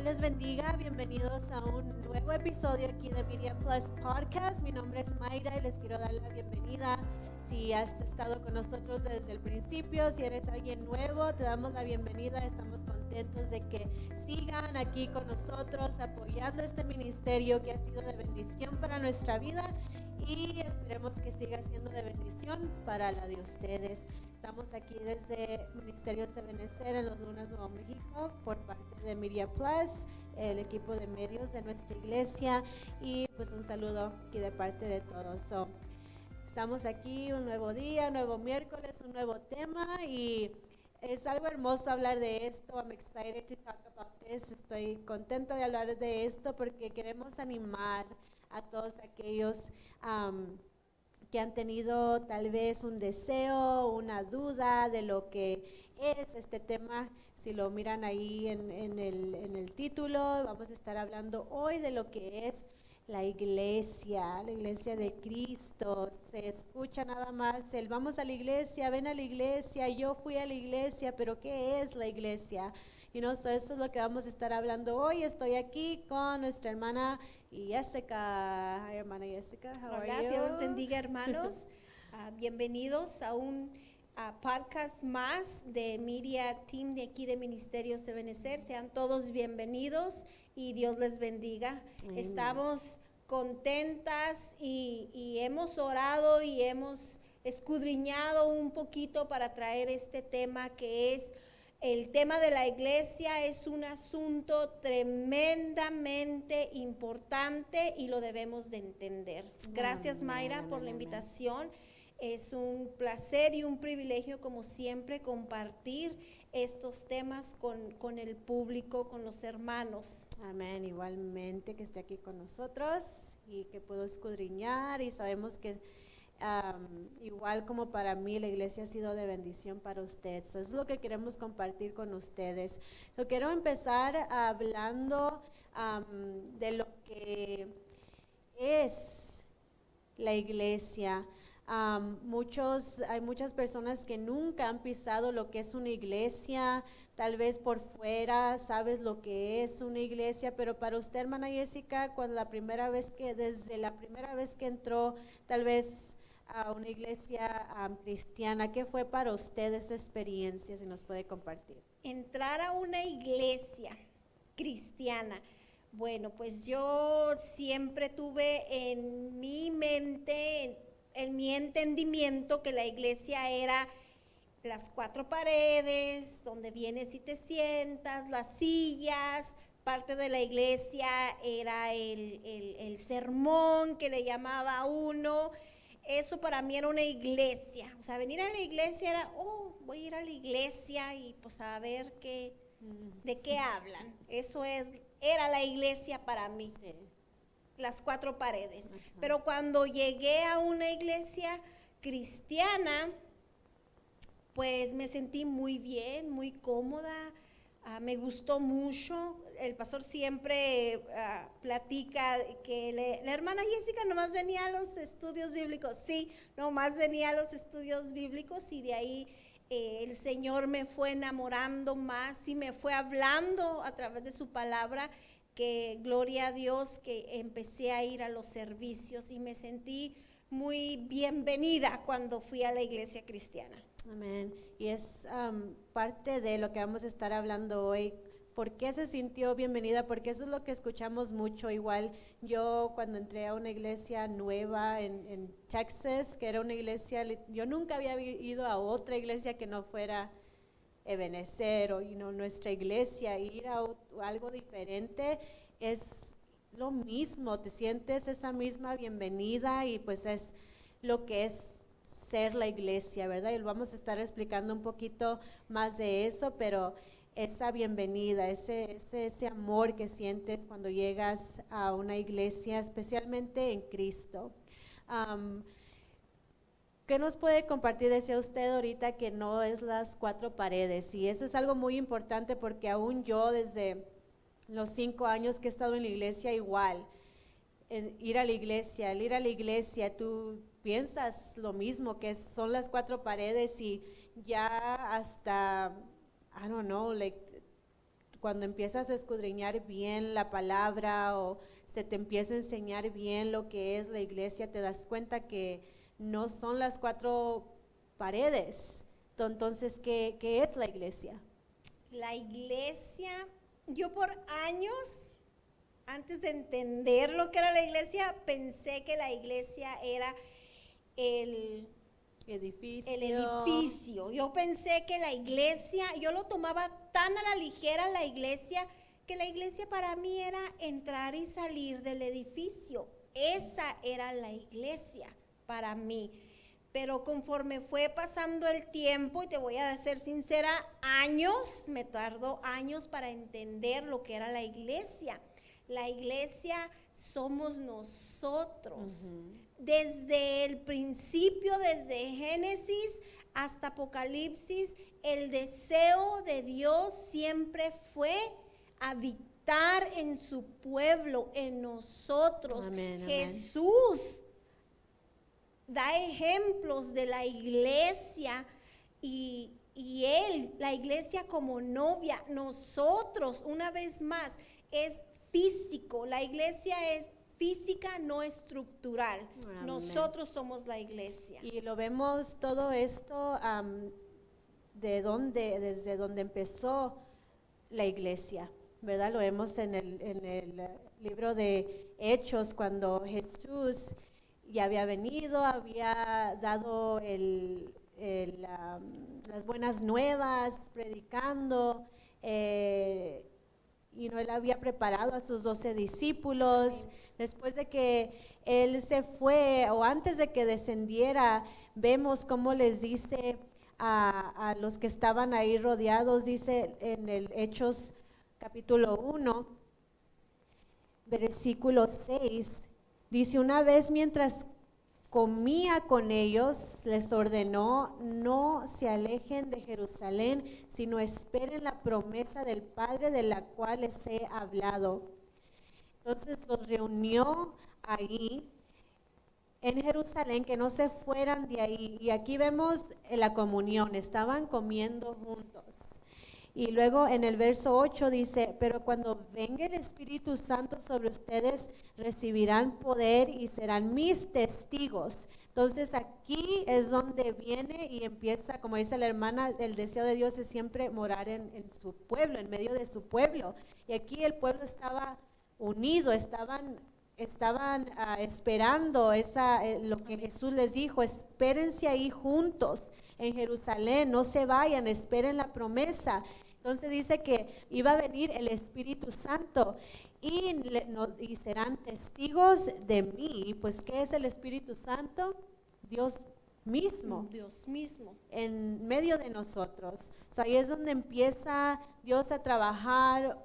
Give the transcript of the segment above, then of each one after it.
les bendiga. Bienvenidos a un nuevo episodio aquí de Media Plus Podcast. Mi nombre es Mayra y les quiero dar la bienvenida. Si has estado con nosotros desde el principio, si eres alguien nuevo, te damos la bienvenida. Estamos contentos de que sigan aquí con nosotros apoyando este ministerio que ha sido de bendición para nuestra vida y esperemos que siga siendo de bendición para la de ustedes. Estamos aquí desde Ministerio de Benecer en Los Lunas, Nuevo México, por parte de Media Plus, el equipo de medios de nuestra iglesia, y pues un saludo aquí de parte de todos. Estamos aquí, un nuevo día, nuevo miércoles, un nuevo tema, y es algo hermoso hablar de esto. I'm excited to talk about this. Estoy contenta de hablar de esto porque queremos animar a todos aquellos que han tenido tal vez un deseo, una duda de lo que es este tema. Si lo miran ahí en el título, vamos a estar hablando hoy de lo que es la iglesia de Cristo. Se escucha nada más el vamos a la iglesia, ven a la iglesia, yo fui a la iglesia, pero ¿qué es la iglesia? So eso es lo que vamos a estar hablando hoy. Estoy aquí con nuestra hermana Jessica. Hi, hermana Jessica, how are Hola, you? Dios los bendiga, hermanos. Bienvenidos a un podcast más de Media Team de aquí de Ministerio de Benecer. Sean todos bienvenidos y Dios les bendiga. Amen. Estamos contentas y hemos orado y hemos escudriñado un poquito para traer este tema que es el tema de la iglesia. Es un asunto tremendamente importante y lo debemos de entender. Gracias, Mayra, por la invitación. Es un placer y un privilegio, como siempre, compartir estos temas con el público, con los hermanos. Amén, igualmente que esté aquí con nosotros y que puedo escudriñar, y sabemos que igual como para mí la iglesia ha sido de bendición para usted. Eso es lo que queremos compartir con ustedes. Quiero empezar hablando de lo que es la iglesia. Hay muchas personas que nunca han pisado lo que es una iglesia. Tal vez por fuera sabes lo que es una iglesia, pero para usted, hermana Jessica, desde la primera vez que entró tal vez a una iglesia cristiana, ¿qué fue para usted esa experiencia? Si nos puede compartir. Entrar a una iglesia cristiana. Bueno, pues yo siempre tuve en mi mente, en mi entendimiento, que la iglesia era las cuatro paredes, donde vienes y te sientas, las sillas. Parte de la iglesia era el sermón que le llamaba a uno. Eso para mí era una iglesia. O sea, venir a la iglesia era, voy a ir a la iglesia y pues a ver de qué hablan. Era la iglesia para mí. Sí. Las cuatro paredes. Uh-huh. Pero cuando llegué a una iglesia cristiana, pues me sentí muy bien, muy cómoda, me gustó mucho. El pastor siempre platica que la hermana Jessica nomás venía a los estudios bíblicos. Sí, nomás venía a los estudios bíblicos, y de ahí el Señor me fue enamorando más y me fue hablando a través de su palabra, que gloria a Dios que empecé a ir a los servicios y me sentí muy bienvenida cuando fui a la iglesia cristiana. Amén. Y es parte de lo que vamos a estar hablando hoy. ¿Por qué se sintió bienvenida? Porque eso es lo que escuchamos mucho. Igual yo cuando entré a una iglesia nueva en Texas, que era una iglesia, yo nunca había ido a otra iglesia que no fuera Ebenecer o nuestra iglesia. Ir a algo diferente es lo mismo, te sientes esa misma bienvenida, y pues es lo que es ser la iglesia, ¿verdad? Y vamos a estar explicando un poquito más de eso, pero esa bienvenida, ese amor que sientes cuando llegas a una iglesia, especialmente en Cristo. ¿Qué nos puede compartir? Decía usted ahorita que no es las cuatro paredes, y eso es algo muy importante porque aún yo desde los 5 años que he estado en la iglesia, igual, ir a la iglesia, tú piensas lo mismo, que son las cuatro paredes, y ya hasta, I don't know, cuando empiezas a escudriñar bien la palabra o se te empieza a enseñar bien lo que es la iglesia, te das cuenta que no son las 4 paredes. Entonces, ¿qué es la iglesia? La iglesia, yo por años, antes de entender lo que era la iglesia, pensé que la iglesia era el edificio. Yo pensé que la iglesia, yo lo tomaba tan a la ligera la iglesia, que la iglesia para mí era entrar y salir del edificio. Esa era la iglesia para mí. Pero conforme fue pasando el tiempo, y te voy a ser sincera, me tardó años para entender lo que era la iglesia. La iglesia somos nosotros. Desde el principio, desde Génesis hasta Apocalipsis, el deseo de Dios siempre fue habitar en su pueblo, en nosotros. Amén, Jesús da ejemplos de la iglesia y él, la iglesia como novia, nosotros, una vez más, es físico. La iglesia es física, no estructural. Amén. Nosotros somos la iglesia. Y lo vemos todo esto desde donde empezó la iglesia, ¿verdad? Lo vemos en el libro de Hechos, cuando Jesús ya había venido, había dado las buenas nuevas, predicando, y él había preparado a sus 12 discípulos. Después de que él se fue, o antes de que descendiera, vemos cómo les dice a los que estaban ahí rodeados, dice en el Hechos capítulo 1, versículo 6, dice: una vez mientras comía con ellos, les ordenó: no se alejen de Jerusalén, sino esperen la promesa del Padre de la cual les he hablado. Entonces los reunió ahí en Jerusalén, que no se fueran de ahí. Y aquí vemos la comunión, estaban comiendo juntos. Y luego en el verso 8 dice: pero cuando venga el Espíritu Santo sobre ustedes, recibirán poder y serán mis testigos. Entonces aquí es donde viene y empieza, como dice la hermana, el deseo de Dios es siempre morar en su pueblo, en medio de su pueblo. Y aquí el pueblo estaba unido, estaban esperando lo que Jesús les dijo: espérense ahí juntos en Jerusalén, no se vayan, esperen la promesa. Entonces dice que iba a venir el Espíritu Santo y serán testigos de mí. Pues, ¿qué es el Espíritu Santo? Dios mismo. Dios mismo. En medio de nosotros. Ahí es donde empieza Dios a trabajar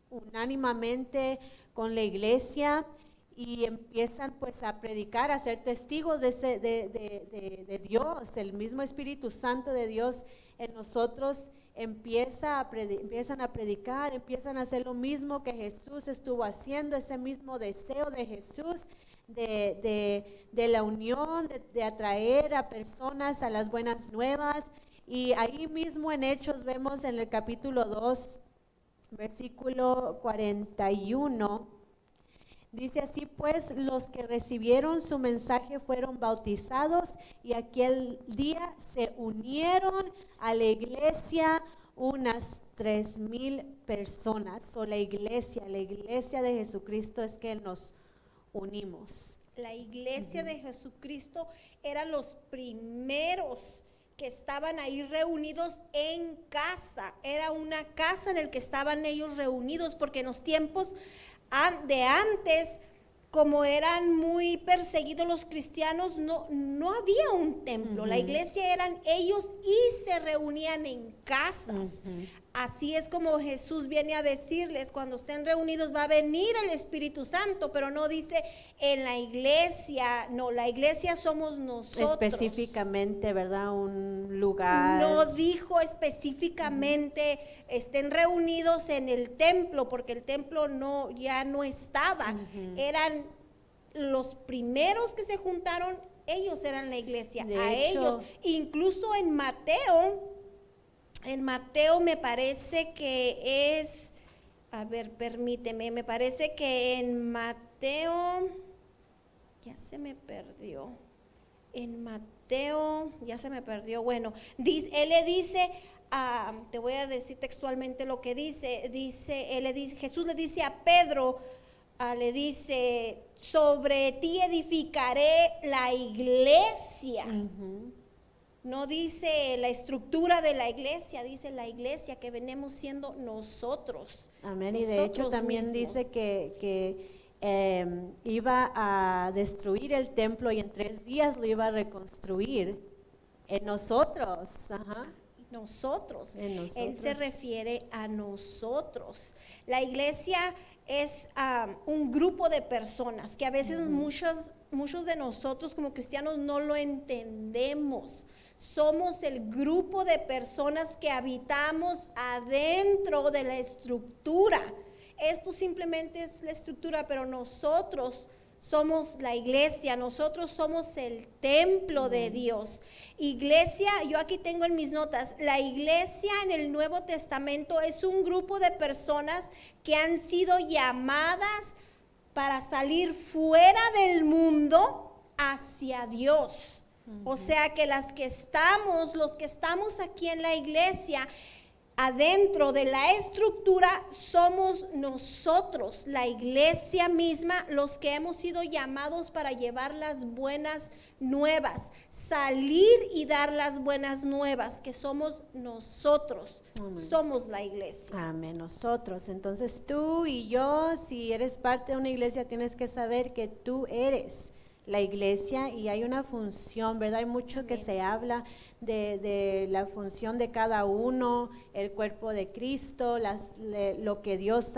unánimemente con la iglesia, y empiezan pues a predicar, a ser testigos de Dios. El mismo Espíritu Santo de Dios en nosotros empiezan a predicar, empiezan a hacer lo mismo que Jesús estuvo haciendo, ese mismo deseo de Jesús de la unión, de atraer a personas a las buenas nuevas. Y ahí mismo en Hechos vemos en el capítulo 2, versículo 41, dice así: pues los que recibieron su mensaje fueron bautizados, y aquel día se unieron a la iglesia unas 3,000 personas. La iglesia de Jesucristo es que nos unimos. La iglesia de Jesucristo eran los primeros que estaban ahí reunidos en casa. Era una casa en la que estaban ellos reunidos, porque en los tiempos de antes, como eran muy perseguidos los cristianos, no había un templo. La iglesia eran ellos y se reunían en casas. Así es como Jesús viene a decirles: cuando estén reunidos va a venir el Espíritu Santo, pero no dice en la iglesia. No, la iglesia somos nosotros. Específicamente, ¿verdad? Un lugar. No dijo específicamente estén reunidos en el templo, porque el templo ya no estaba. Eran los primeros que se juntaron, ellos eran la iglesia. Ellos, incluso en Mateo me parece que es A ver, permíteme, me parece que en Mateo, ya se me perdió. En Mateo, ya se me perdió. Bueno, él le dice, te voy a decir textualmente lo que dice. Jesús le dice a Pedro, le dice, sobre ti edificaré la iglesia. No dice la estructura de la iglesia, dice la iglesia que venimos siendo nosotros. Amén. Y de hecho también mismos. Dice que iba a destruir el templo y en 3 días lo iba a reconstruir en nosotros. Ajá. Nosotros. Él se refiere a nosotros. La iglesia es un grupo de personas que a veces muchos de nosotros como cristianos no lo entendemos. Somos el grupo de personas que habitamos adentro de la estructura. Esto simplemente es la estructura, pero nosotros somos la iglesia, nosotros somos el templo de Dios. Iglesia, yo aquí tengo en mis notas, la iglesia en el Nuevo Testamento es un grupo de personas que han sido llamadas para salir fuera del mundo hacia Dios. O sea que los que estamos aquí en la iglesia, adentro de la estructura, somos nosotros, la iglesia misma, los que hemos sido llamados para llevar las buenas nuevas, salir y dar las buenas nuevas, que somos nosotros. Amén. Somos la iglesia. Amén, nosotros. Entonces tú y yo, si eres parte de una iglesia, tienes que saber que tú eres la iglesia y hay una función, ¿verdad? Hay mucho que se habla de la función de cada uno, el cuerpo de Cristo, lo que Dios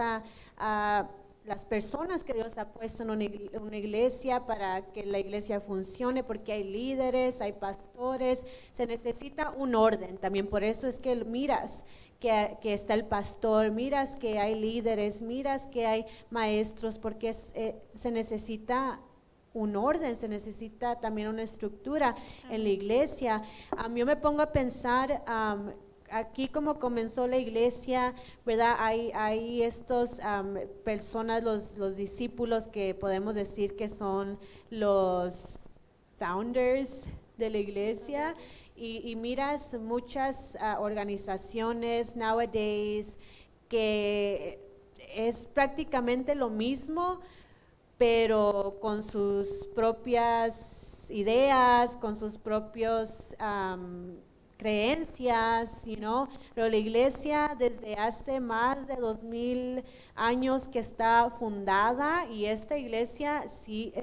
las personas que Dios ha puesto en una iglesia para que la iglesia funcione, porque hay líderes, hay pastores, se necesita un orden también. Por eso es que miras que está el pastor, miras que hay líderes, miras que hay maestros, porque se necesita un orden, se necesita también una estructura en la iglesia. Yo me pongo a pensar, aquí como comenzó la iglesia, ¿verdad? Hay estos personas, los discípulos que podemos decir que son los founders de la iglesia, y miras muchas organizaciones nowadays que es prácticamente lo mismo, pero con sus propias ideas, con sus propios creencias, pero la iglesia desde hace más de 2000 años que está fundada, y esta iglesia sí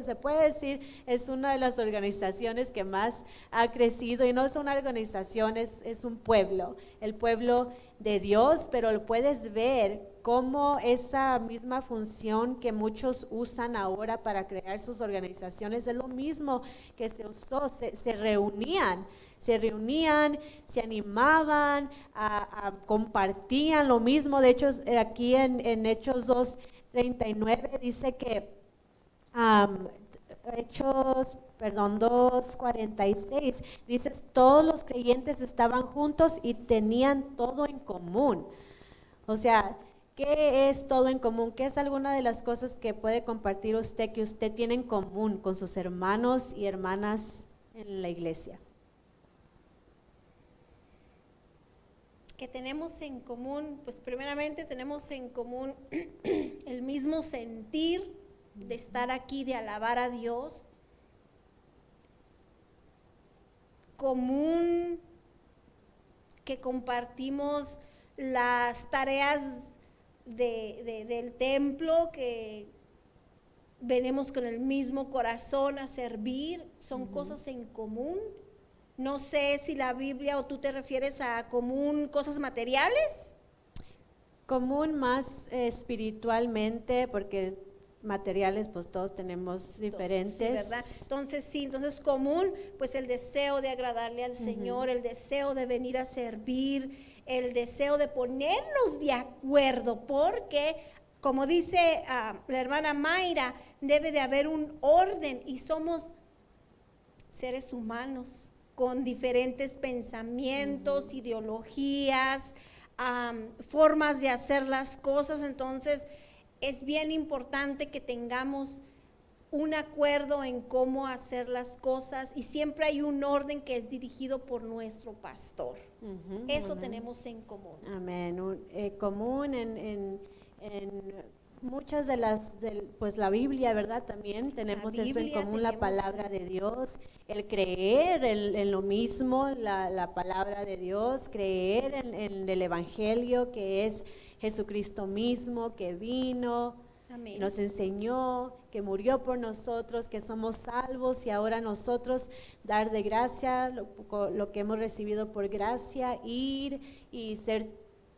se puede decir, es una de las organizaciones que más ha crecido, y no es una organización, es un pueblo, el pueblo de Dios, pero lo puedes ver como esa misma función que muchos usan ahora para crear sus organizaciones es lo mismo que se usó. Se reunían, se animaban, compartían lo mismo. De hecho, aquí en Hechos 2:39 dice que Hechos 2:46 dice, todos los creyentes estaban juntos y tenían todo en común. O sea, ¿qué es todo en común? ¿Qué es alguna de las cosas que puede compartir usted, que usted tiene en común con sus hermanos y hermanas en la iglesia? Que tenemos en común, pues primeramente tenemos en común el mismo sentir de estar aquí, de alabar a Dios. Común que compartimos las tareas del templo, que venimos con el mismo corazón a servir, son cosas en común. No sé si la Biblia o tú te refieres a común, cosas materiales. Común más espiritualmente, porque materiales pues todos tenemos diferentes. Sí, ¿verdad? Entonces común, pues el deseo de agradarle al Señor, el deseo de venir a servir, el deseo de ponernos de acuerdo, porque como dice la hermana Mayra, debe de haber un orden, y somos seres humanos con diferentes pensamientos, ideologías, formas de hacer las cosas. Entonces es bien importante que tengamos un acuerdo en cómo hacer las cosas, y siempre hay un orden que es dirigido por nuestro pastor. Eso Amén. tenemos en común. Amén. Común en muchas de pues la Biblia, ¿verdad? También tenemos eso en Biblia común, la tenemos. palabra de Dios, el creer en lo mismo, la palabra de Dios, creer en el Evangelio, que es Jesucristo mismo, que vino, Amén. nos enseñó, que murió por nosotros, que somos salvos, y ahora nosotros dar de gracia lo que hemos recibido por gracia, ir y ser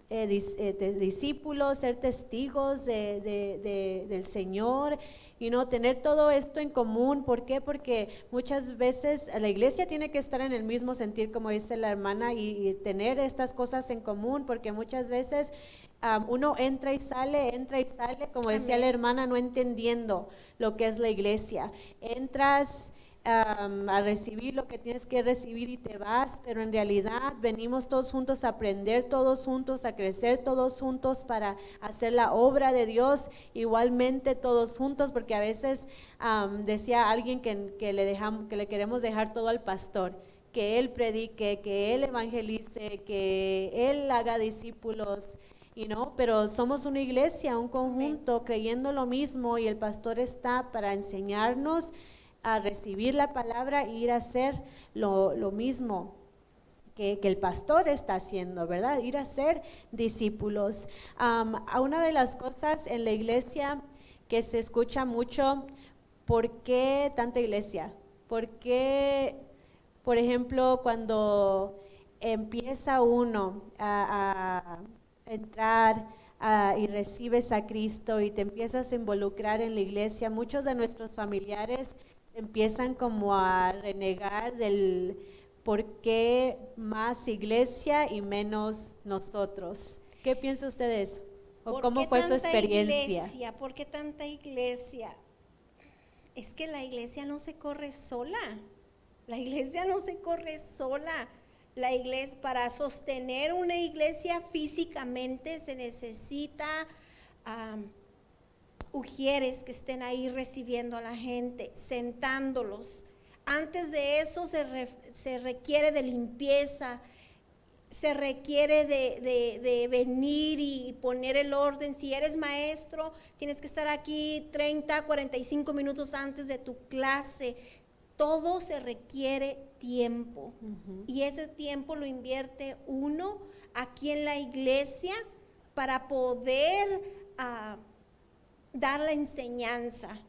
discípulos, ser testigos del Señor, y no tener todo esto en común. ¿Por qué? Porque muchas veces la iglesia tiene que estar en el mismo sentir, como dice la hermana, y tener estas cosas en común, porque muchas veces uno entra y sale, como decía Amén. la hermana, no entendiendo lo que es la iglesia. Entras a recibir lo que tienes que recibir y te vas, pero en realidad venimos todos juntos a aprender, todos juntos a crecer, todos juntos para hacer la obra de Dios, igualmente todos juntos, porque a veces decía alguien que le queremos dejar todo al pastor, que él predique, que él evangelice, que él haga discípulos. Pero somos una iglesia, un conjunto, creyendo lo mismo, y el pastor está para enseñarnos a recibir la palabra e ir a hacer lo mismo que el pastor está haciendo, ¿verdad? Ir a ser discípulos. Una de las cosas en la iglesia que se escucha mucho, ¿por qué tanta iglesia? ¿Por qué, por ejemplo, cuando empieza uno a entrar y recibes a Cristo y te empiezas a involucrar en la iglesia, muchos de nuestros familiares empiezan como a renegar del por qué más iglesia y menos nosotros? ¿Qué piensa usted de eso? ¿O cómo fue su experiencia? ¿Por qué tanta iglesia? Es que la iglesia no se corre sola. La iglesia no se corre sola. La iglesia, para sostener una iglesia físicamente se necesita ujieres que estén ahí recibiendo a la gente, sentándolos. Antes de eso se requiere de limpieza, se requiere de venir y poner el orden. Si eres maestro, tienes que estar aquí 30, 45 minutos antes de tu clase. Todo se requiere tiempo, y ese tiempo lo invierte uno aquí en la iglesia para poder dar la enseñanza,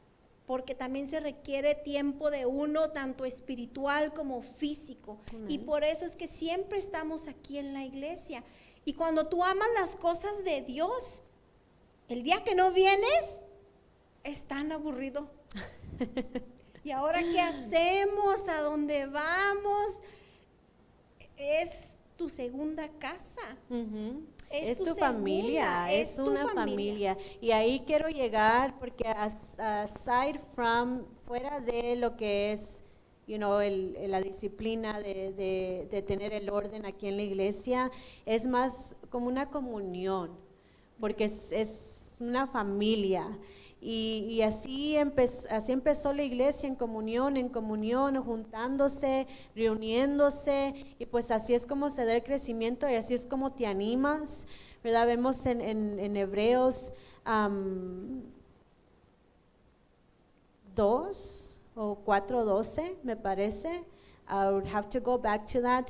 porque también se requiere tiempo de uno, tanto espiritual como físico. Y por eso es que siempre estamos aquí en la iglesia. Y cuando tú amas las cosas de Dios, el día que no vienes es tan aburrido. ¿Y ahora qué hacemos? ¿A dónde vamos? Es tu segunda casa. Es tu familia, es una familia. Y ahí quiero llegar, porque aside from, fuera de lo que es, la disciplina de tener el orden aquí en la iglesia, es más como una comunión, porque es una familia. Y así empezó la iglesia, en comunión, juntándose, reuniéndose, y pues así es como se da el crecimiento, y así es como te animas, ¿verdad? Vemos en Hebreos 2 o 4:12, me parece. I would have to go back to that.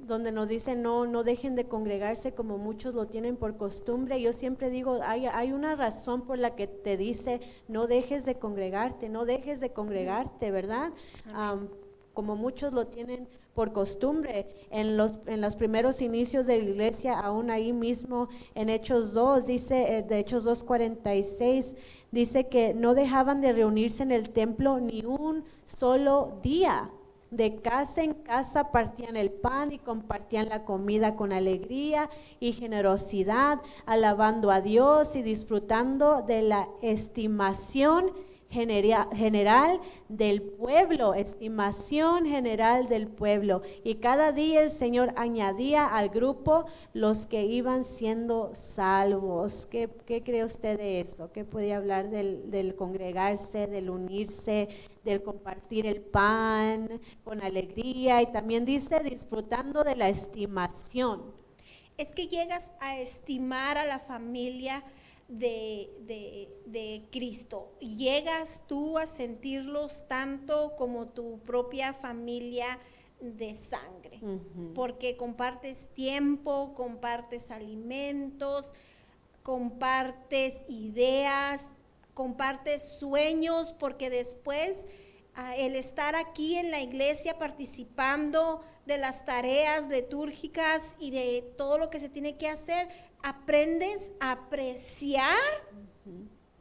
Donde nos dice no dejen de congregarse como muchos lo tienen por costumbre. Yo siempre digo, hay una razón por la que te dice no dejes de congregarte, ¿verdad? Como muchos lo tienen por costumbre. En los primeros inicios de la iglesia, aún ahí mismo en Hechos 2, dice, de Hechos 2:46, dice que no dejaban de reunirse en el templo ni un solo día. De casa en casa partían el pan y compartían la comida con alegría y generosidad, alabando a Dios y disfrutando de la estimación general del pueblo, estimación general del pueblo. Y cada día el Señor añadía al grupo los que iban siendo salvos. ¿Qué cree usted de eso? ¿Qué puede hablar del congregarse, del unirse, del compartir el pan con alegría? Y también dice disfrutando de la estimación. Es que llegas a estimar a la familia de Cristo. Llegas tú a sentirlos tanto como tu propia familia de sangre, porque compartes tiempo, compartes alimentos, compartes ideas, compartes sueños, porque después el estar aquí en la iglesia participando de las tareas litúrgicas y de todo lo que se tiene que hacer, aprendes a apreciar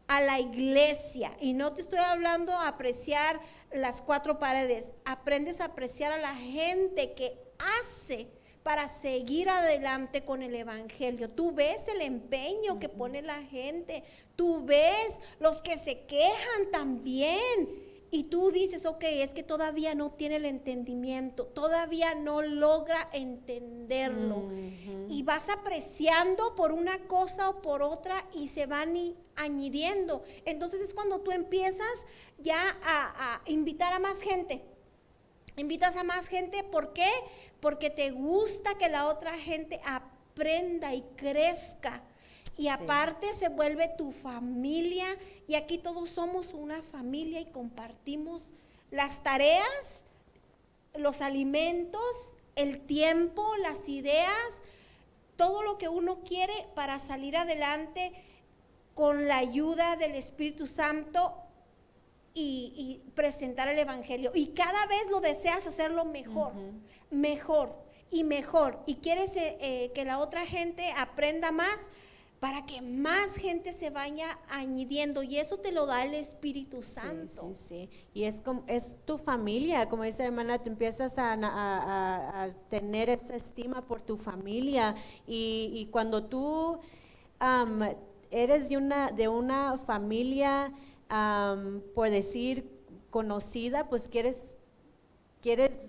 a la iglesia. Y no te estoy hablando de apreciar las cuatro paredes, aprendes a apreciar a la gente que hace para seguir adelante con el evangelio. Tú ves el empeño que pone la gente, tú ves los que se quejan también. Y tú dices, ok, es que todavía no tiene el entendimiento, todavía no logra entenderlo. Y vas apreciando por una cosa o por otra y se van añadiendo. Entonces es cuando tú empiezas ya a invitar a más gente. Invitas a más gente, ¿por qué? Porque te gusta que la otra gente aprenda y crezca. Y aparte se vuelve tu familia, y aquí todos somos una familia y compartimos las tareas, los alimentos, el tiempo, las ideas, todo lo que uno quiere para salir adelante con la ayuda del Espíritu Santo y presentar el evangelio. Y cada vez lo deseas hacerlo mejor, mejor y mejor. Y quieres que la otra gente aprenda más, para que más gente se vaya añadiendo, y eso te lo da el Espíritu Santo. Sí. Y es tu familia, como dice la hermana, tú empiezas a tener esa estima por tu familia, y cuando tú eres de una familia, por decir, conocida, pues quieres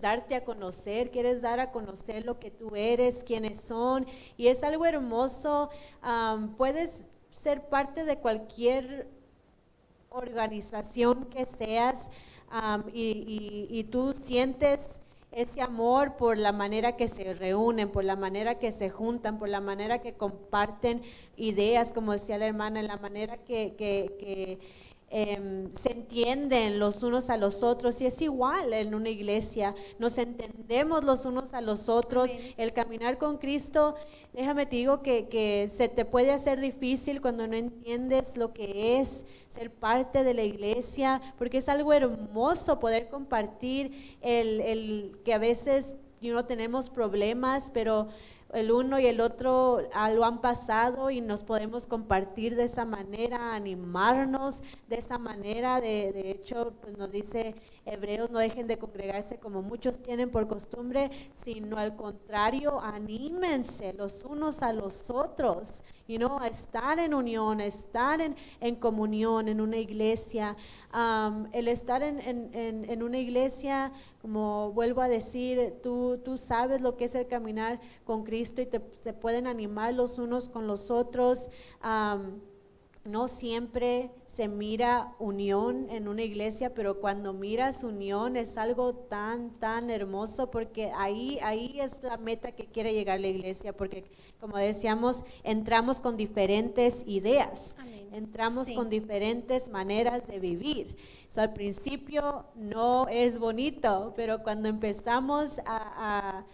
darte a conocer, quieres dar a conocer lo que tú eres, quiénes son, y es algo hermoso. Puedes ser parte de cualquier organización que seas, y tú sientes ese amor por la manera que se reúnen, por la manera que se juntan, por la manera que comparten ideas, como decía la hermana, en la manera que se entienden los unos a los otros. Y es igual en una iglesia, nos entendemos los unos a los otros. Amén. El caminar con Cristo, déjame te digo que se te puede hacer difícil cuando no entiendes lo que es ser parte de la iglesia, porque es algo hermoso poder compartir el que a veces no tenemos problemas, pero el uno y el otro lo han pasado, y nos podemos compartir de esa manera, animarnos de esa manera. De hecho, pues nos dice Hebreos, no dejen de congregarse como muchos tienen por costumbre, sino al contrario, anímense los unos a los otros, a estar en unión, a estar en comunión en una iglesia. El estar en una iglesia, como vuelvo a decir, tú sabes lo que es el caminar con Cristo, y se pueden animar los unos con los otros. No siempre se mira unión en una iglesia, pero cuando miras unión es algo tan hermoso, porque ahí es la meta que quiere llegar la iglesia, porque como decíamos, entramos con diferentes ideas. Amén. Entramos con diferentes maneras de vivir. Al principio no es bonito, pero cuando empezamos a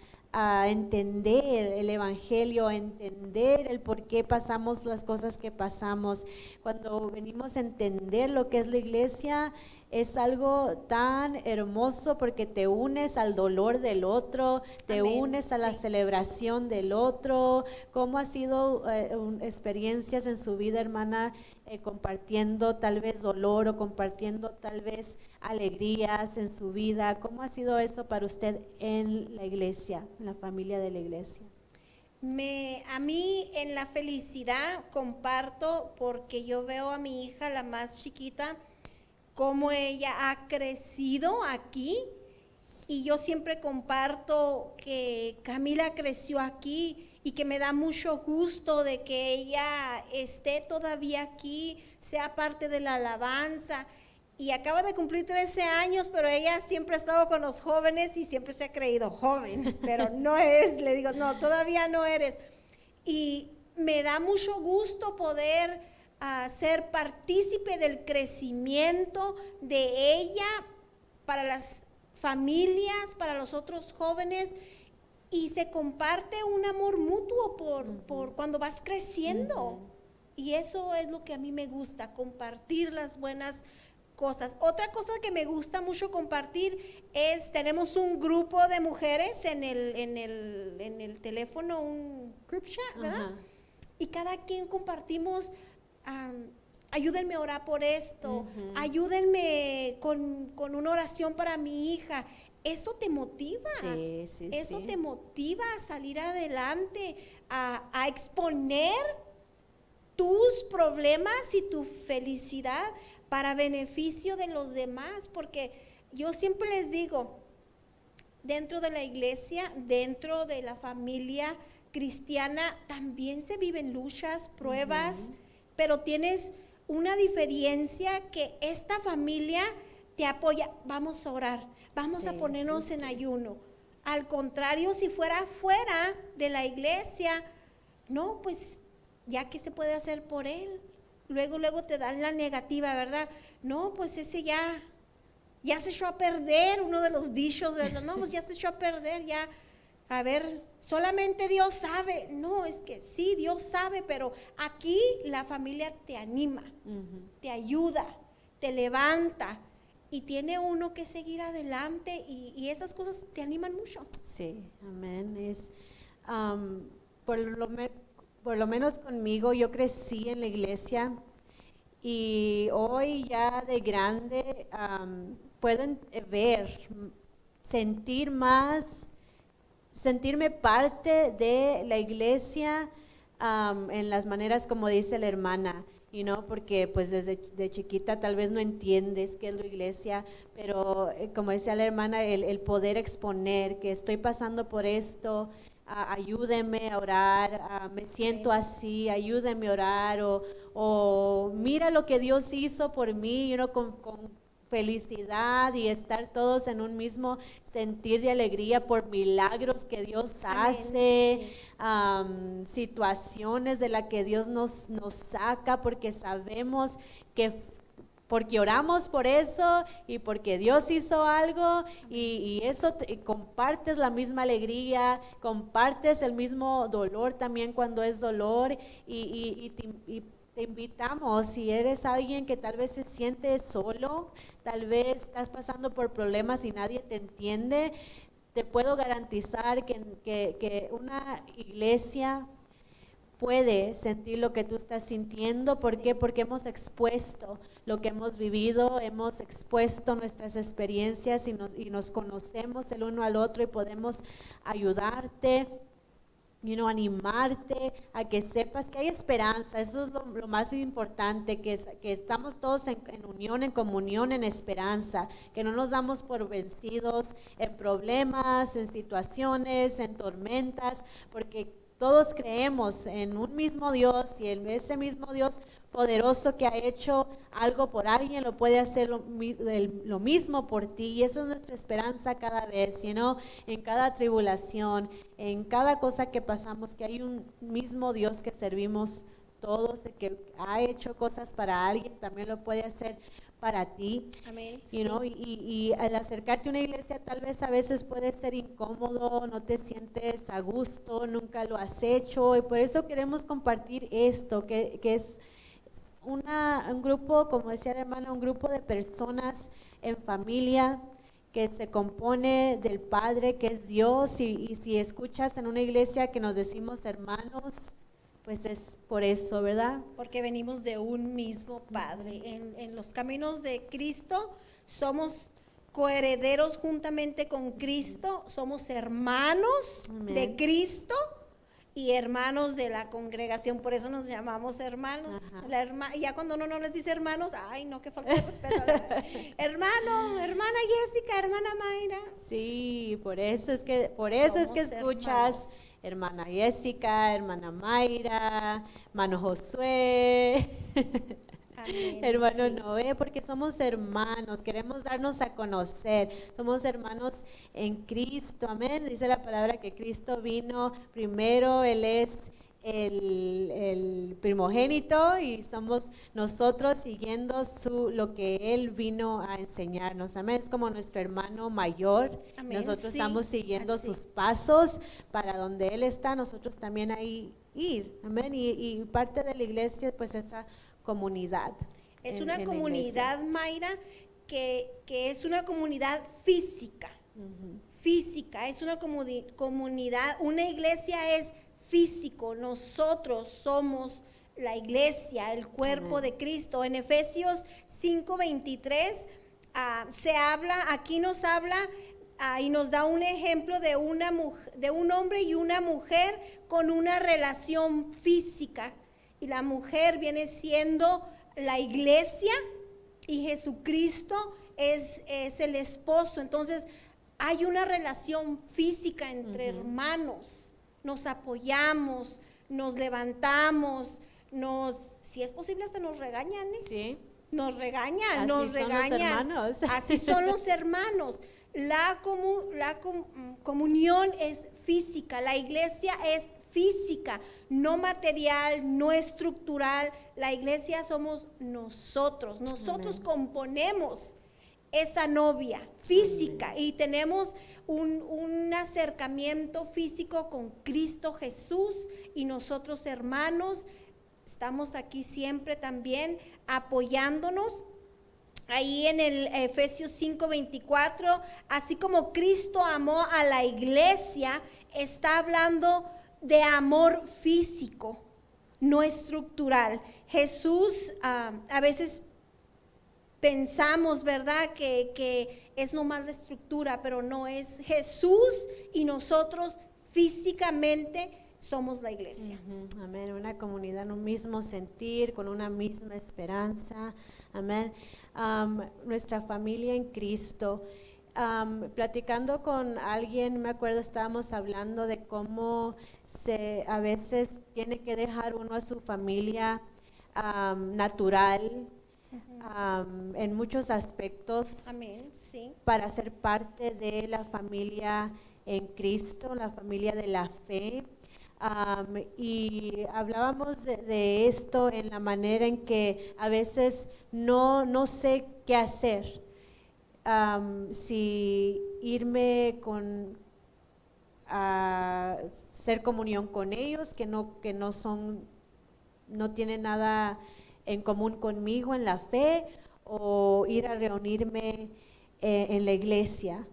entender el evangelio, a entender el por qué pasamos las cosas que pasamos, cuando venimos a entender lo que es la iglesia, es algo tan hermoso, porque te unes al dolor del otro, te Amén. Unes a la celebración del otro. ¿Cómo ha sido experiencias en su vida, hermana, compartiendo tal vez dolor o compartiendo tal vez alegrías en su vida? ¿Cómo ha sido eso para usted en la iglesia, en la familia de la iglesia? A mí en la felicidad comparto, porque yo veo a mi hija, la más chiquita, cómo ella ha crecido aquí. Y yo siempre comparto que Camila creció aquí y que me da mucho gusto de que ella esté todavía aquí, sea parte de la alabanza. Y acaba de cumplir 13 años, pero ella siempre ha estado con los jóvenes y siempre se ha creído joven, pero no es, le digo, no, todavía no eres. Y me da mucho gusto poder ser partícipe del crecimiento de ella para las familias, para los otros jóvenes, y se comparte un amor mutuo por cuando vas creciendo. Y eso es lo que a mí me gusta, compartir las buenas cosas. Otra cosa que me gusta mucho compartir es, tenemos un grupo de mujeres en el teléfono, un group chat, ¿verdad? Y cada quien compartimos, ayúdenme a orar por esto, ayúdenme con una oración para mi hija. Eso te motiva, eso te motiva a salir adelante, a exponer tus problemas y tu felicidad para beneficio de los demás, porque yo siempre les digo, dentro de la iglesia, dentro de la familia cristiana, también se viven luchas, pruebas, pero tienes una diferencia que esta familia te apoya. Vamos a orar, vamos a ponernos en ayuno. Al contrario, si fuera fuera de la iglesia, no, pues ya que se puede hacer por él. Luego te dan la negativa, ¿verdad? No, pues ese ya se echó a perder, uno de los dichos, ¿verdad? No, pues ya se echó a perder, ya. A ver, solamente Dios sabe. No, es que sí, Dios sabe, pero aquí la familia te anima, te ayuda, te levanta y tiene uno que seguir adelante y esas cosas te animan mucho. Sí, amén. Es, por lo menos conmigo, yo crecí en la iglesia y hoy ya de grande puedo ver, sentirme parte de la iglesia en las maneras como dice la hermana, porque pues desde chiquita tal vez no entiendes qué es la iglesia, pero como decía la hermana, el poder exponer que estoy pasando por esto, ayúdenme a orar, me siento así, ayúdenme a orar, o mira lo que Dios hizo por mí, con felicidad y estar todos en un mismo sentir de alegría por milagros que Dios hace, situaciones de las que Dios nos saca, porque sabemos que porque oramos por eso y porque Dios hizo algo y eso compartes la misma alegría, compartes el mismo dolor también cuando es dolor y te invitamos, si eres alguien que tal vez se siente solo, tal vez estás pasando por problemas y nadie te entiende, te puedo garantizar que una iglesia puede sentir lo que tú estás sintiendo. ¿Por qué? Porque hemos expuesto lo que hemos vivido, hemos expuesto nuestras experiencias y nos conocemos el uno al otro y podemos ayudarte, animarte a que sepas que hay esperanza. Eso es lo más importante, que estamos todos en unión, en comunión, en esperanza, que no nos damos por vencidos en problemas, en situaciones, en tormentas, porque todos creemos en un mismo Dios y en ese mismo Dios poderoso que ha hecho algo por alguien, lo puede hacer lo mismo por ti, y eso es nuestra esperanza cada vez, en cada tribulación, en cada cosa que pasamos, que hay un mismo Dios que servimos todos, que ha hecho cosas para alguien, también lo puede hacer para ti. Amén. Y al acercarte a una iglesia tal vez a veces puede ser incómodo, no te sientes a gusto, nunca lo has hecho, y por eso queremos compartir esto, que es un grupo, como decía la hermana, un grupo de personas en familia que se compone del Padre, que es Dios, y si escuchas en una iglesia que nos decimos hermanos, pues es por eso, ¿verdad? Porque venimos de un mismo Padre. En los caminos de Cristo somos coherederos juntamente con Cristo, somos hermanos de Cristo y hermanos de la congregación, por eso nos llamamos hermanos. Ya cuando uno no les dice hermanos, ay no, que falta de respeto. Hermano, hermana Jessica, hermana Mayra. Sí, por eso es que escuchas hermanos. Hermana Jessica, hermana Mayra, hermano Josué. Amén, Hermano sí. Noé, porque somos hermanos, queremos darnos a conocer, somos hermanos en Cristo, amén. Dice la palabra que Cristo vino primero, Él es el primogénito y somos nosotros siguiendo lo que Él vino a enseñarnos, amén. Es como nuestro hermano mayor, Amén, nosotros sí, estamos siguiendo así. sus pasos para donde Él está, nosotros también ahí ir, amén. Y parte de la iglesia, pues esa comunidad. Es en una la comunidad, Mayra, que es una comunidad física. Ujú. Física, es una comunidad, una iglesia es físico, nosotros somos la iglesia, el cuerpo Amén. de Cristo. En Efesios 5:23 aquí nos habla y nos da un ejemplo de de un hombre y una mujer con una relación física. Y la mujer viene siendo la iglesia y Jesucristo es el esposo. Entonces hay una relación física entre hermanos. Nos apoyamos, nos levantamos, si es posible hasta nos regañan, ¿eh? Sí. Nos regañan, Así nos son los regañan. hermanos. Así son los hermanos. La comunión es física, la iglesia es física, no material, no estructural. La iglesia somos nosotros. Nosotros componemos esa novia física y tenemos un acercamiento físico con Cristo Jesús, y nosotros hermanos estamos aquí siempre también apoyándonos. Ahí en el Efesios 5:24, así como Cristo amó a la iglesia, está hablando de amor físico, no estructural. Jesús, a veces pensamos, ¿verdad?, que es nomás la estructura, pero no, es Jesús y nosotros físicamente somos la iglesia. Amén, una comunidad en un mismo sentir, con una misma esperanza, amén. Nuestra familia en Cristo. Platicando con alguien, me acuerdo, estábamos hablando de cómo a veces tiene que dejar uno a su familia natural, en muchos aspectos. Amén, sí. Para ser parte de la familia en Cristo, la familia de la fe. Y hablábamos de esto en la manera en que a veces no sé qué hacer, si irme a hacer comunión con ellos, que no tienen nada en común conmigo en la fe, o ir a reunirme en la iglesia.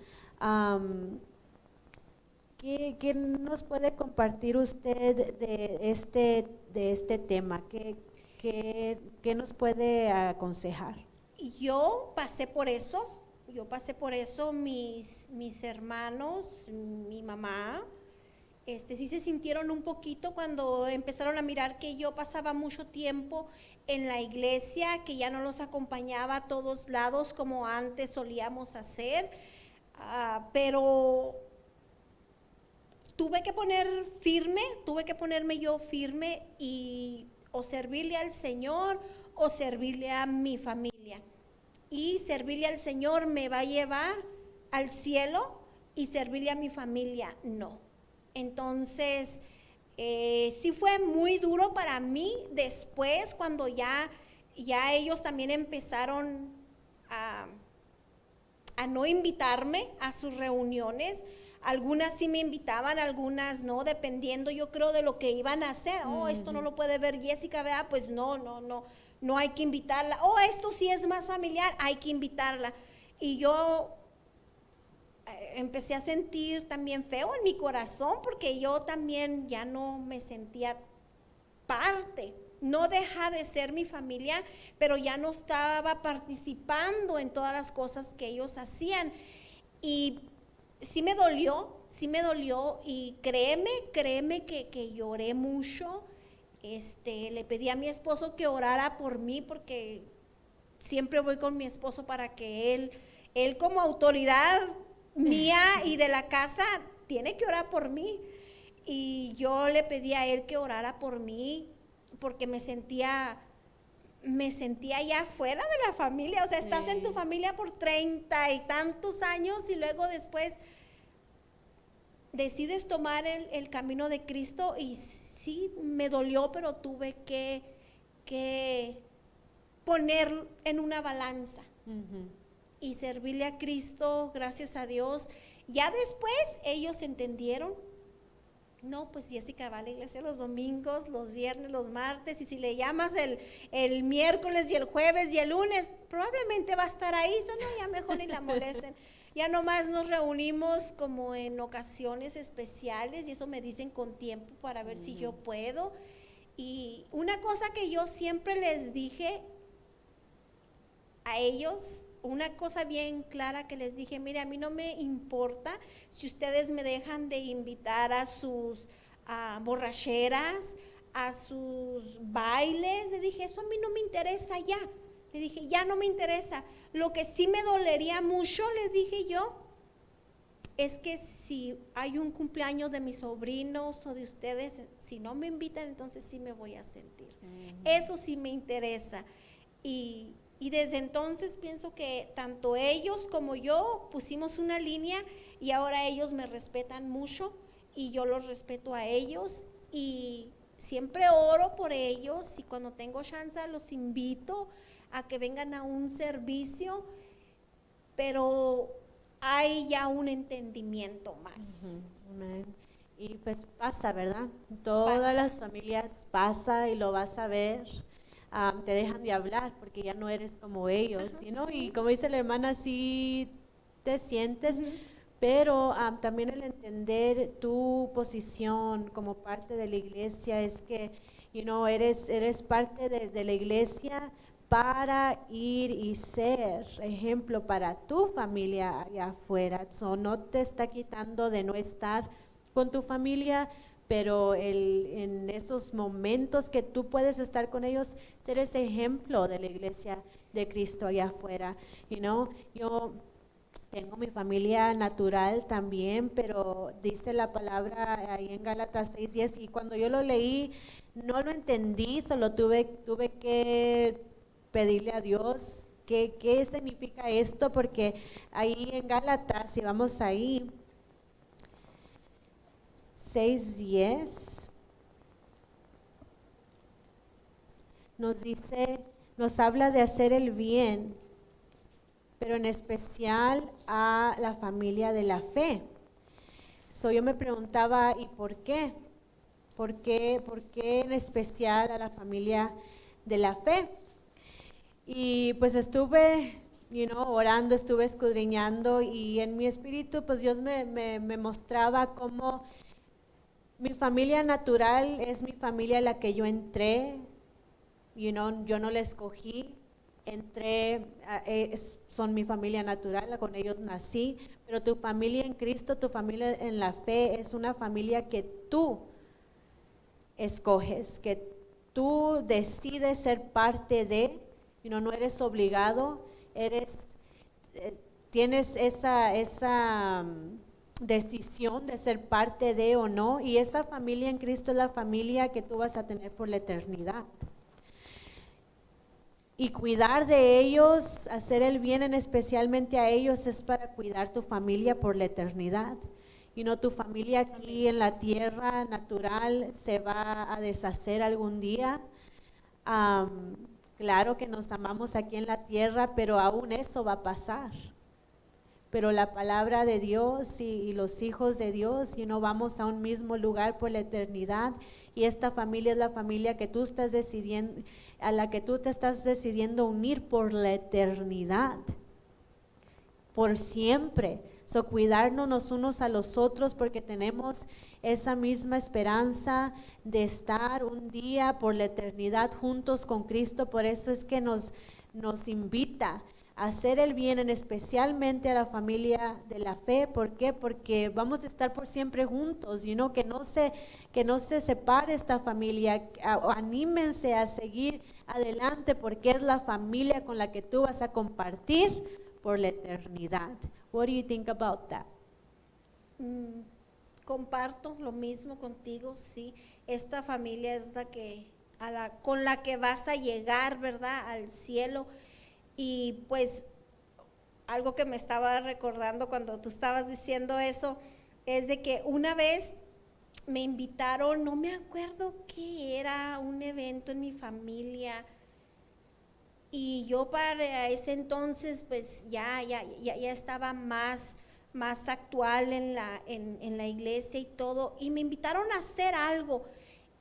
¿Qué nos puede compartir usted de este tema? ¿Qué nos puede aconsejar? Yo pasé por eso, mis hermanos, mi mamá, sí se sintieron un poquito cuando empezaron a mirar que yo pasaba mucho tiempo en la iglesia, que ya no los acompañaba a todos lados como antes solíamos hacer, pero tuve que ponerme yo firme y o servirle al Señor o servirle a mi familia. Y servirle al Señor me va a llevar al cielo y servirle a mi familia no. Entonces, sí fue muy duro para mí después, cuando ya ellos también empezaron a no invitarme a sus reuniones. Algunas sí me invitaban, algunas no, dependiendo, yo creo, de lo que iban a hacer. Esto no lo puede ver Jessica, ¿verdad? Pues no hay que invitarla. Esto sí es más familiar, hay que invitarla. Y yo empecé a sentir también feo en mi corazón, porque yo también ya no me sentía parte. No deja de ser mi familia, pero ya no estaba participando en todas las cosas que ellos hacían. Y sí me dolió, sí me dolió y créeme que lloré mucho. Le pedí a mi esposo que orara por mí porque siempre voy con mi esposo para que él como autoridad mía y de la casa tiene que orar por mí. Y yo le pedí a él que orara por mí porque me sentía ya fuera de la familia. O sea, estás en tu familia por 30 y tantos años y luego después decides tomar el camino de Cristo. Y sí, me dolió, pero tuve que poner en una balanza y servirle a Cristo, gracias a Dios. Ya después ellos entendieron. No, pues Jessica va a la iglesia los domingos, los viernes, los martes, y si le llamas el miércoles y el jueves y el lunes, probablemente va a estar ahí. No, ya mejor ni la molesten. Ya nomás nos reunimos como en ocasiones especiales y eso me dicen con tiempo para ver si yo puedo. Y una cosa que yo siempre les dije a ellos, una cosa bien clara que les dije: mire, a mí no me importa si ustedes me dejan de invitar a sus borracheras, a sus bailes. Le dije, eso a mí no me interesa ya. Le dije, ya no me interesa. Lo que sí me dolería mucho, les dije yo, es que si hay un cumpleaños de mis sobrinos o de ustedes, si no me invitan, entonces sí me voy a sentir. Eso sí me interesa. Y desde entonces pienso que tanto ellos como yo pusimos una línea y ahora ellos me respetan mucho y yo los respeto a ellos y siempre oro por ellos y cuando tengo chance los invito a que vengan a un servicio, pero hay ya un entendimiento más. Amén. Y pues pasa, ¿verdad? Todas las familias pasa y lo vas a ver. Te dejan de hablar porque ya no eres como ellos, ¿no? Sí. Y como dice la hermana, sí te sientes, pero también el entender tu posición como parte de la iglesia es que, eres parte de la iglesia para ir y ser ejemplo para tu familia allá afuera. No te está quitando de no estar con tu familia, pero en esos momentos que tú puedes estar con ellos, ser ese ejemplo de la iglesia de Cristo allá afuera. Yo tengo mi familia natural también, pero dice la palabra ahí en Gálatas 6:10, y cuando yo lo leí no lo entendí, solo tuve que pedirle a Dios qué significa esto, porque ahí en Gálatas, si vamos ahí, 6:10 nos habla de hacer el bien, pero en especial a la familia de la fe. Yo me preguntaba, ¿y por qué? ¿Por qué en especial a la familia de la fe? Y pues estuve orando, estuve escudriñando, y en mi espíritu pues Dios me mostraba cómo mi familia natural es mi familia a la que yo entré, yo no la escogí, entré, son mi familia natural, con ellos nací, pero tu familia en Cristo, tu familia en la fe es una familia que tú escoges, que tú decides ser parte de, no eres obligado, tienes esa decisión de ser parte de o no, y esa familia en Cristo es la familia que tú vas a tener por la eternidad. Y cuidar de ellos, hacer el bien especialmente a ellos, es para cuidar tu familia por la eternidad. Tu familia aquí en la tierra natural se va a deshacer algún día. Claro que nos amamos aquí en la tierra, pero aún eso va a pasar. Pero la palabra de Dios y los hijos de Dios, vamos a un mismo lugar por la eternidad, y esta familia es la familia que tú estás decidiendo, a la que tú te estás decidiendo unir por la eternidad, por siempre. Cuidarnos los unos a los otros, porque tenemos esa misma esperanza de estar un día por la eternidad juntos con Cristo. Por eso es que nos invita hacer el bien, especialmente a la familia de la fe. ¿Por qué? Porque vamos a estar por siempre juntos, que no se separe esta familia. Anímense a seguir adelante porque es la familia con la que tú vas a compartir por la eternidad. What do you think about that? Comparto lo mismo contigo, sí. Esta familia es con la que vas a llegar, ¿verdad? Al cielo. Y pues algo que me estaba recordando cuando tú estabas diciendo eso, es de que una vez me invitaron, no me acuerdo qué era, un evento en mi familia, y yo para ese entonces pues ya estaba más actual en la iglesia y todo, y me invitaron a hacer algo,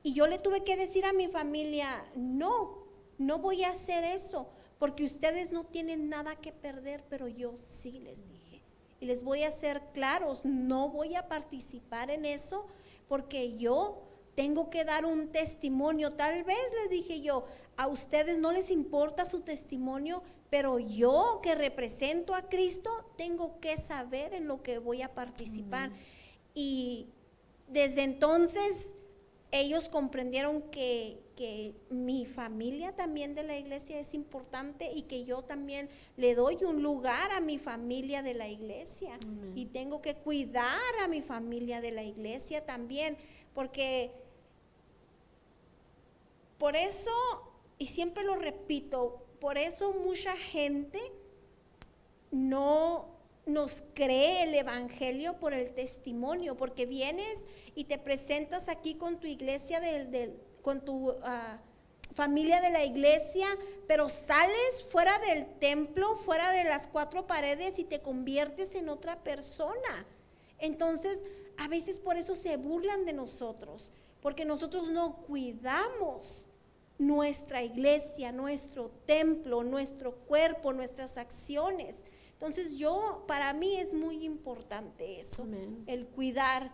y yo le tuve que decir a mi familia, no voy a hacer eso, porque ustedes no tienen nada que perder, pero yo sí, les dije. Y les voy a ser claros, no voy a participar en eso, porque yo tengo que dar un testimonio. Tal vez les dije yo, a ustedes no les importa su testimonio, pero yo que represento a Cristo, tengo que saber en lo que voy a participar. Y desde entonces ellos comprendieron que mi familia también de la iglesia es importante, y que yo también le doy un lugar a mi familia de la iglesia. Y tengo que cuidar a mi familia de la iglesia también, porque por eso, y siempre lo repito, por eso mucha gente no nos cree el evangelio por el testimonio, porque vienes y te presentas aquí con tu iglesia, con tu familia de la iglesia, pero sales fuera del templo, fuera de las cuatro paredes, y te conviertes en otra persona. Entonces, a veces por eso se burlan de nosotros, porque nosotros no cuidamos nuestra iglesia, nuestro templo, nuestro cuerpo, nuestras acciones. Entonces para mí es muy importante eso, el cuidar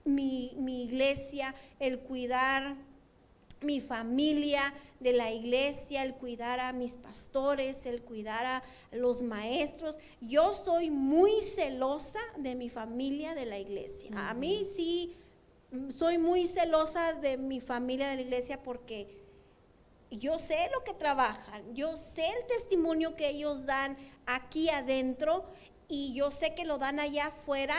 mi iglesia, el cuidar mi familia de la iglesia, el cuidar a mis pastores, el cuidar a los maestros. Yo soy muy celosa de mi familia de la iglesia. A mí sí soy muy celosa de mi familia de la iglesia, porque yo sé lo que trabajan, yo sé el testimonio que ellos dan aquí adentro, y yo sé que lo dan allá afuera,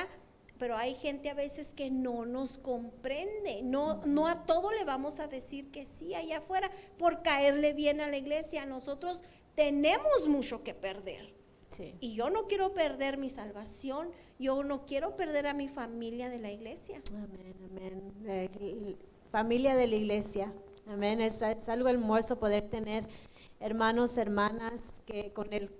pero hay gente a veces que no nos comprende. No a todo le vamos a decir que sí allá afuera por caerle bien a la iglesia. Nosotros tenemos mucho que perder. Sí. Y yo no quiero perder mi salvación, yo no quiero perder a mi familia de la iglesia. Amén. Familia de la iglesia. Amén. Es algo hermoso poder tener hermanos, hermanas con el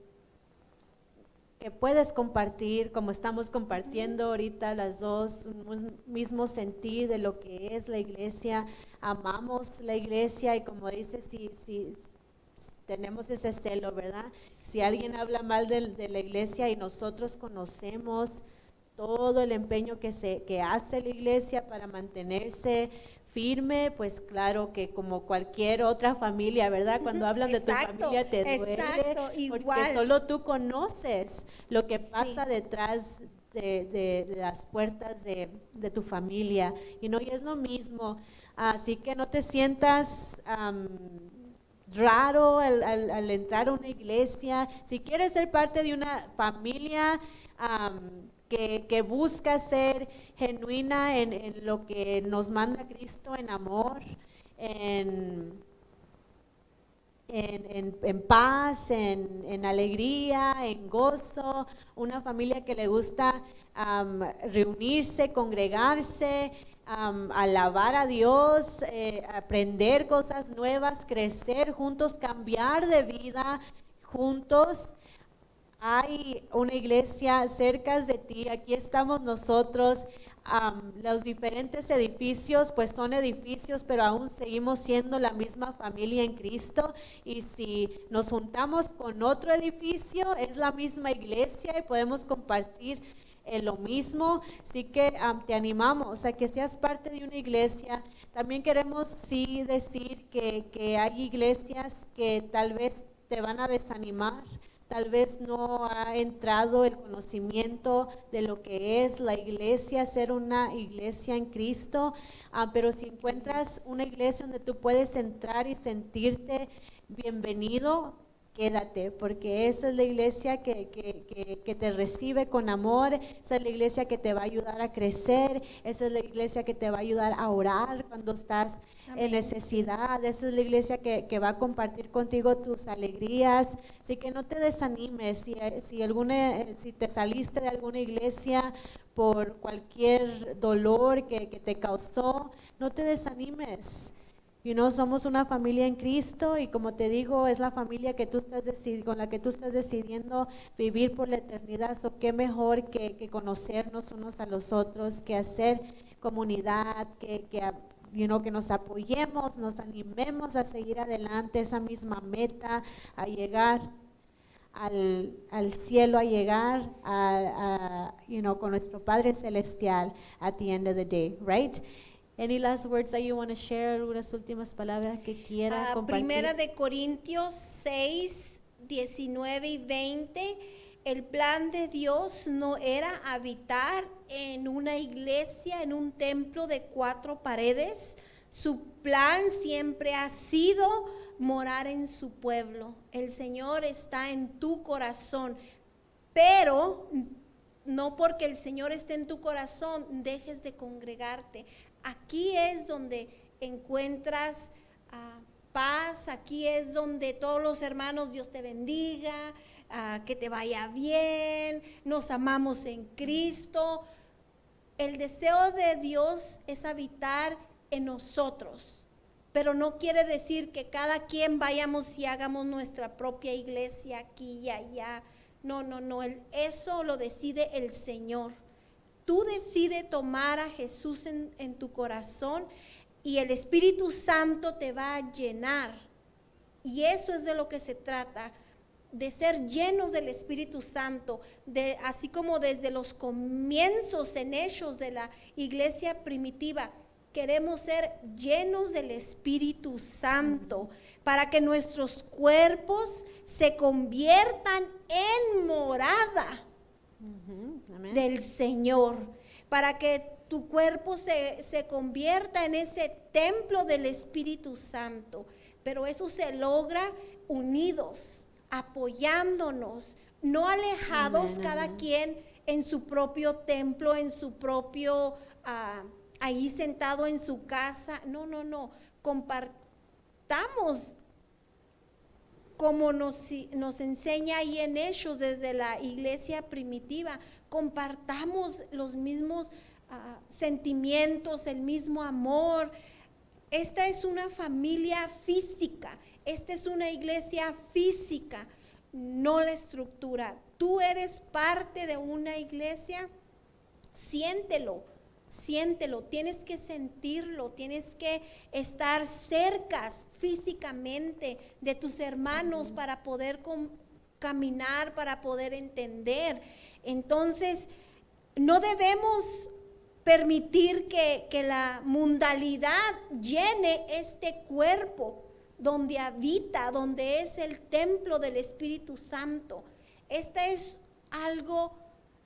que puedes compartir, como estamos compartiendo ahorita las dos, un mismo sentir de lo que es la iglesia. Amamos la iglesia, y como dices, si tenemos ese celo, ¿verdad? Sí. Si alguien habla mal de la iglesia y nosotros conocemos todo el empeño que hace la iglesia para mantenerse firme, pues claro que como cualquier otra familia, ¿verdad? Cuando hablan de tu familia te duele, porque solo tú conoces lo que pasa detrás de las puertas de tu familia, y es lo mismo. Así que no te sientas raro al entrar a una iglesia. Si quieres ser parte de una familia que busca ser genuina en lo que nos manda Cristo, en amor, en paz, en alegría, en gozo, una familia que le gusta reunirse, congregarse, alabar a Dios, aprender cosas nuevas, crecer juntos, cambiar de vida juntos. Hay una iglesia cerca de ti, aquí estamos nosotros. Los diferentes edificios pues son edificios, pero aún seguimos siendo la misma familia en Cristo, y si nos juntamos con otro edificio es la misma iglesia y podemos compartir lo mismo. Así que te animamos a que seas parte de una iglesia. También queremos sí decir que hay iglesias que tal vez te van a desanimar. Tal vez no ha entrado el conocimiento de lo que es la iglesia, ser una iglesia en Cristo, pero si encuentras una iglesia donde tú puedes entrar y sentirte bienvenido, quédate, porque esa es la iglesia que te recibe con amor, esa es la iglesia que te va a ayudar a crecer, esa es la iglesia que te va a ayudar a orar cuando estás en necesidad, esa es la iglesia que va a compartir contigo tus alegrías. Así que no te desanimes, si te saliste de alguna iglesia por cualquier dolor que te causó, no te desanimes. Somos una familia en Cristo y como te digo, es la familia que tú estás con la que tú estás decidiendo vivir por la eternidad. So, qué mejor que conocernos unos a los otros, que hacer comunidad, que nos apoyemos, nos animemos a seguir adelante, esa misma meta, a llegar al cielo, a llegar con nuestro Padre Celestial at the end of the day, right? Any last words that you want to share? Algunas últimas palabras que quiera compartir. Primera de Corintios 6, 19 y 20. El plan de Dios no era habitar en una iglesia, en un templo de 4 paredes. Su plan siempre ha sido morar en su pueblo. El Señor está en tu corazón, pero no porque el Señor esté en tu corazón dejes de congregarte. Aquí es donde encuentras paz, aquí es donde todos los hermanos, Dios te bendiga, que te vaya bien, nos amamos en Cristo. El deseo de Dios es habitar en nosotros, pero no quiere decir que cada quien vayamos y hagamos nuestra propia iglesia aquí y allá. No, eso lo decide el Señor. Tú decides tomar a Jesús en tu corazón y el Espíritu Santo te va a llenar. Y eso es de lo que se trata, de ser llenos del Espíritu Santo, así como desde los comienzos en Hechos de la iglesia primitiva. Queremos ser llenos del Espíritu Santo para que nuestros cuerpos se conviertan en morada del Señor, para que tu cuerpo se convierta en ese templo del Espíritu Santo. Pero eso se logra unidos, apoyándonos, no alejados, cada quien en su propio templo, en su propio, ahí sentado en su casa. No, compartamos como nos enseña ahí en Hechos desde la iglesia primitiva, compartamos los mismos sentimientos, el mismo amor. Esta es una familia física, esta es una iglesia física, no la estructura. Tú eres parte de una iglesia, siéntelo, tienes que sentirlo, tienes que estar cerca físicamente de tus hermanos para poder caminar, para poder entender. Entonces, no debemos permitir que la mundalidad llene este cuerpo donde habita, donde es el templo del Espíritu Santo. Este es algo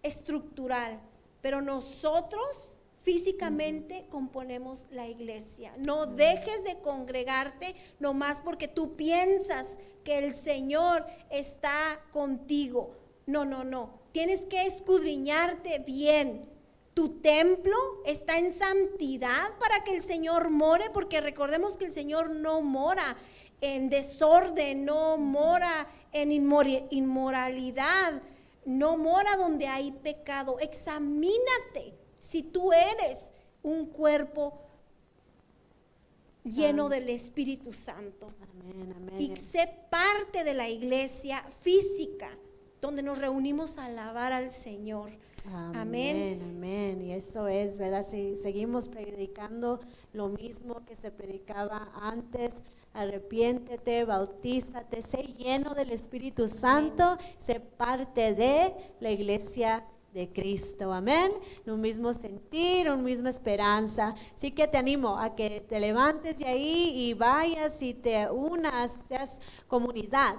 estructural, pero nosotros físicamente componemos la iglesia. No dejes de congregarte nomás porque tú piensas que el Señor está contigo. No. Tienes que escudriñarte bien. Tu templo está en santidad para que el Señor more, porque recordemos que el Señor no mora en desorden, no mora en inmoralidad, no mora donde hay pecado. Examínate si tú eres un cuerpo lleno del Espíritu Santo. Amén. Y sé parte de la iglesia física donde nos reunimos a alabar al Señor. Amén. Y eso es, ¿verdad? Si seguimos predicando lo mismo que se predicaba antes, arrepiéntete, bautízate, sé lleno del Espíritu Santo, sé parte de la iglesia de Cristo, amén, un mismo sentir, una misma esperanza. Así que te animo a que te levantes de ahí y vayas y te unas, seas comunidad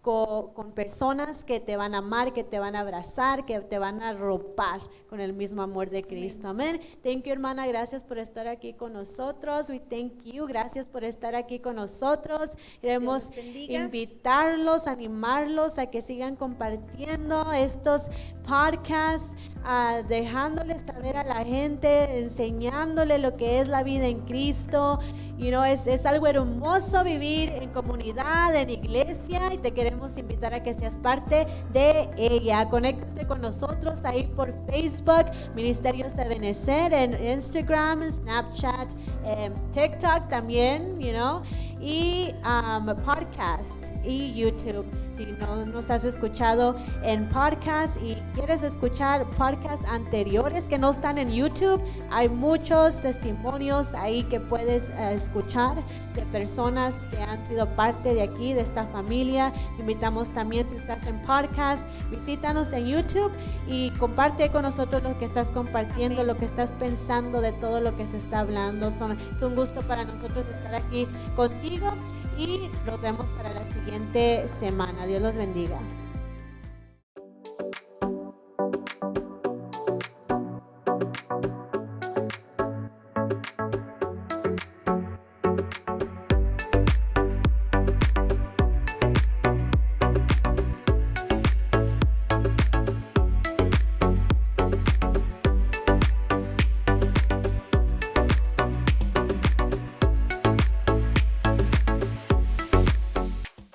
con personas que te van a amar, que te van a abrazar, que te van a arropar con el mismo amor de Cristo, amén. Thank you, hermana, gracias por estar aquí con nosotros. We thank you, gracias por estar aquí con nosotros. Queremos invitarlos, animarlos a que sigan compartiendo estos podcasts, dejándoles saber a la gente, enseñándole lo que es la vida en Cristo. Es algo hermoso vivir en comunidad, en iglesia, y te queremos invitar a que seas parte de ella. Conéctate con nosotros ahí por Facebook, Ministerios de Benecer, en Instagram, Snapchat, TikTok también, y podcast y YouTube. Si no nos has escuchado en podcast y quieres escuchar podcasts anteriores que no están en YouTube, hay muchos testimonios ahí que puedes escuchar de personas que han sido parte de aquí, de esta familia. Te invitamos también, si estás en podcast, visítanos en YouTube y comparte con nosotros lo que estás compartiendo, lo que estás pensando de todo lo que se está hablando. Es un gusto para nosotros estar aquí contigo y nos vemos para la siguiente semana. Dios los bendiga.